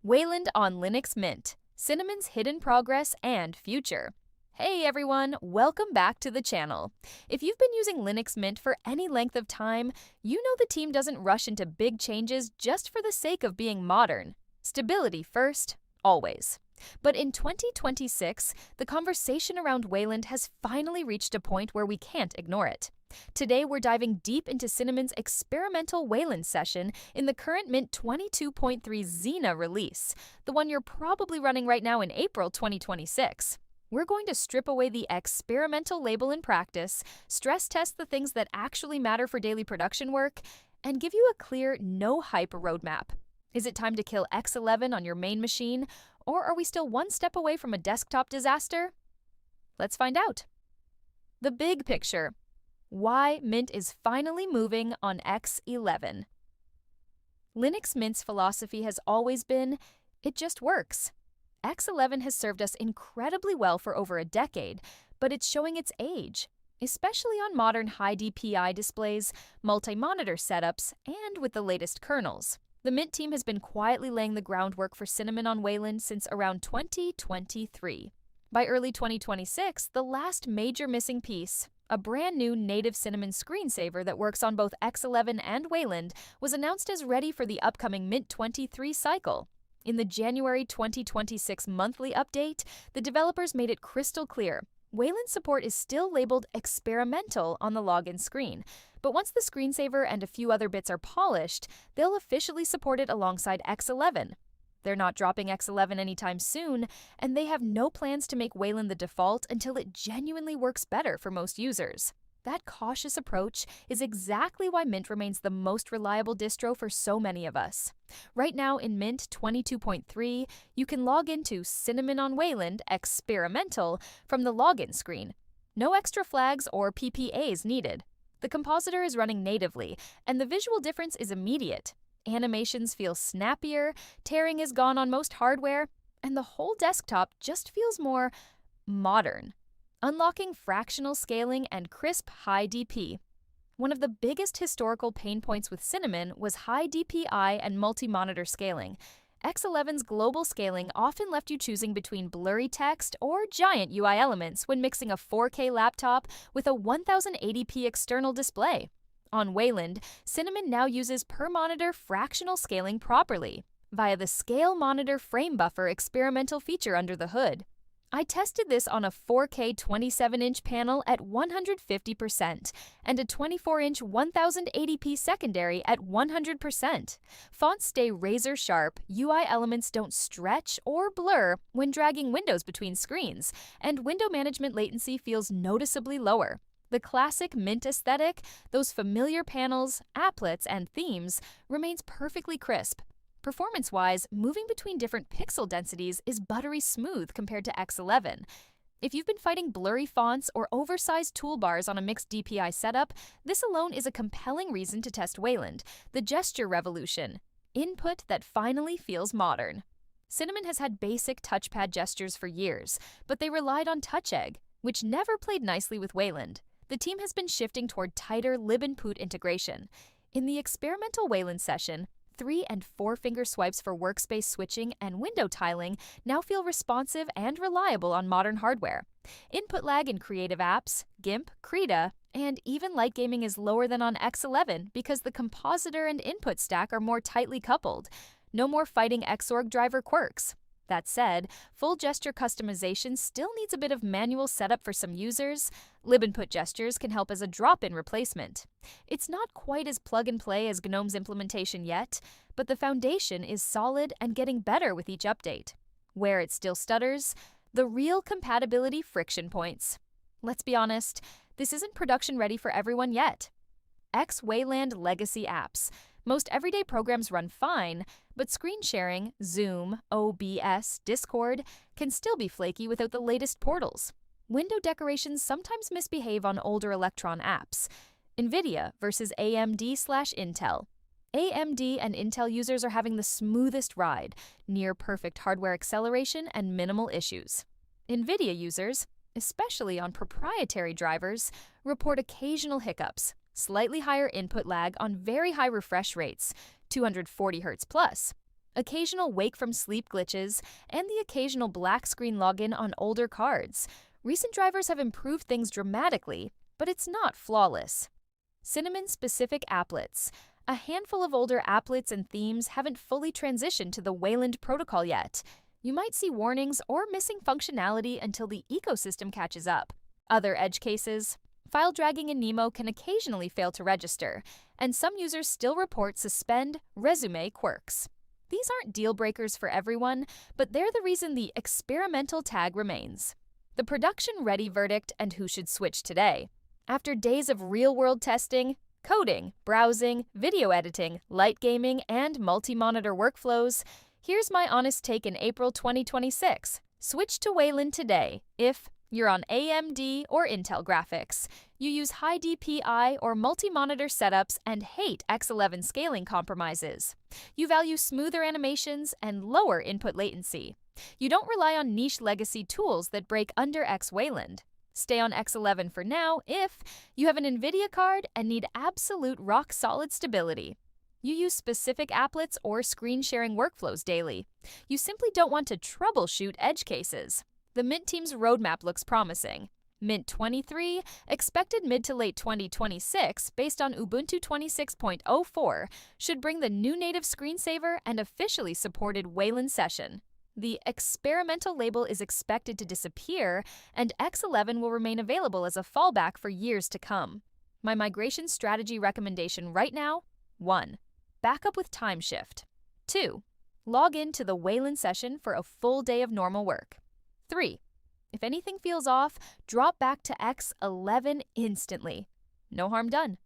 Wayland on Linux Mint, Cinnamon's hidden progress and future. Hey everyone, welcome back to the channel. If you've been using Linux Mint for any length of time, you know the team doesn't rush into big changes just for the sake of being modern. Stability first, always. But in 2026, the conversation around Wayland has finally reached a point where we can't ignore it. Today, we're diving deep into Cinnamon's experimental Wayland session in the current Mint 22.3 Zena release, the one you're probably running right now in April 2026. We're going to strip away the experimental label in practice, stress test the things that actually matter for daily production work, and give you a clear, no-hype roadmap. Is it time to kill X11 on your main machine, or are we still one step away from a desktop disaster? Let's find out. The big picture. Why Mint is finally moving on X11. Linux Mint's philosophy has always been, it just works. X11 has served us incredibly well for over a decade, but it's showing its age, especially on modern high DPI displays, multi-monitor setups, and with the latest kernels. The Mint team has been quietly laying the groundwork for Cinnamon on Wayland since around 2023. By early 2026, the last major missing piece, a brand new native Cinnamon screensaver that works on both X11 and Wayland, was announced as ready for the upcoming Mint 23 cycle. In the January 2026 monthly update, the developers made it crystal clear Wayland support is still labeled experimental on the login screen, but once the screensaver and a few other bits are polished, they'll officially support it alongside X11. They're not dropping X11 anytime soon, and they have no plans to make Wayland the default until it genuinely works better for most users. That cautious approach is exactly why Mint remains the most reliable distro for so many of us. Right now in Mint 22.3, you can log into Cinnamon on Wayland Experimental from the login screen. No extra flags or PPAs needed. The compositor is running natively, and the visual difference is immediate. Animations feel snappier, tearing is gone on most hardware, and the whole desktop just feels more modern. Unlocking fractional scaling and crisp high DP. One of the biggest historical pain points with Cinnamon was high DPI and multi-monitor scaling. X11's global scaling often left you choosing between blurry text or giant UI elements when mixing a 4K laptop with a 1080p external display. On Wayland, Cinnamon now uses per-monitor fractional scaling properly, via the Scale Monitor Frame Buffer experimental feature under the hood. I tested this on a 4K 27-inch panel at 150% and a 24-inch 1080p secondary at 100%. Fonts stay razor-sharp, UI elements don't stretch or blur when dragging windows between screens, and window management latency feels noticeably lower. The classic Mint aesthetic, those familiar panels, applets, and themes, remains perfectly crisp. Performance-wise, moving between different pixel densities is buttery smooth compared to X11. If you've been fighting blurry fonts or oversized toolbars on a mixed DPI setup, this alone is a compelling reason to test Wayland, the gesture revolution. Input that finally feels modern. Cinnamon has had basic touchpad gestures for years, but they relied on TouchEgg, which never played nicely with Wayland. The team has been shifting toward tighter libinput integration. In the experimental Wayland session, 3- and 4-finger swipes for workspace switching and window tiling now feel responsive and reliable on modern hardware. Input lag in creative apps, GIMP, Krita, and even light gaming is lower than on X11 because the compositor and input stack are more tightly coupled. No more fighting Xorg driver quirks. That said, full gesture customization still needs a bit of manual setup for some users. Libinput gestures can help as a drop-in replacement. It's not quite as plug-and-play as GNOME's implementation yet, but the foundation is solid and getting better with each update. Where it still stutters, the real compatibility friction points. Let's be honest, this isn't production ready for everyone yet. Wayland legacy apps. Most everyday programs run fine, but screen sharing, Zoom, OBS, Discord, can still be flaky without the latest portals. Window decorations sometimes misbehave on older Electron apps. NVIDIA versus AMD/Intel. AMD and Intel users are having the smoothest ride, near perfect hardware acceleration and minimal issues. NVIDIA users, especially on proprietary drivers, report occasional hiccups, slightly higher input lag on very high refresh rates, 240 Hz plus. occasional wake from sleep glitches, and the occasional black screen login on older cards. Recent drivers have improved things dramatically, but it's not flawless. Cinnamon-specific applets. A handful of older applets and themes haven't fully transitioned to the Wayland protocol yet. You might see warnings or missing functionality until the ecosystem catches up. Other edge cases. File dragging in Nemo can occasionally fail to register, and some users still report suspend resume quirks. These aren't deal breakers for everyone, but they're the reason the experimental tag remains. The production-ready verdict and who should switch today. After days of real-world testing, coding, browsing, video editing, light gaming, and multi-monitor workflows, here's my honest take in April 2026. Switch to Wayland today if you're on AMD or Intel graphics, you use high DPI or multi-monitor setups and hate X11 scaling compromises. You value smoother animations and lower input latency. You don't rely on niche legacy tools that break under X Wayland. Stay on X11 for now if you have an NVIDIA card and need absolute rock-solid stability. You use specific applets or screen-sharing workflows daily. You simply don't want to troubleshoot edge cases. The Mint team's roadmap looks promising. Mint 23, expected mid to late 2026 based on Ubuntu 26.04, should bring the new native screensaver and officially supported Wayland session. The experimental label is expected to disappear, and X11 will remain available as a fallback for years to come. My migration strategy recommendation right now: 1. Backup with time shift. 2. Log in to the Wayland session for a full day of normal work. 3. If anything feels off, drop back to X11 instantly. No harm done.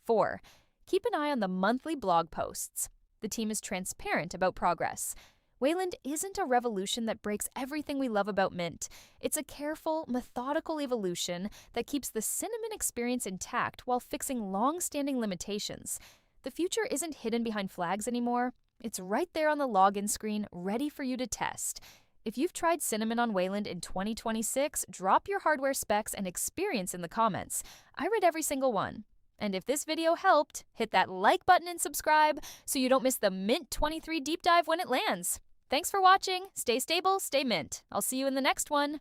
4. Keep an eye on the monthly blog posts. The team is transparent about progress. Wayland isn't a revolution that breaks everything we love about Mint. It's a careful, methodical evolution that keeps the Cinnamon experience intact while fixing long-standing limitations. The future isn't hidden behind flags anymore. It's right there on the login screen, ready for you to test. If you've tried Cinnamon on Wayland in 2026, drop your hardware specs and experience in the comments. I read every single one. And if this video helped, hit that like button and subscribe so you don't miss the Mint 23 deep dive when it lands. Thanks for watching. Stay stable, stay Mint. I'll see you in the next one.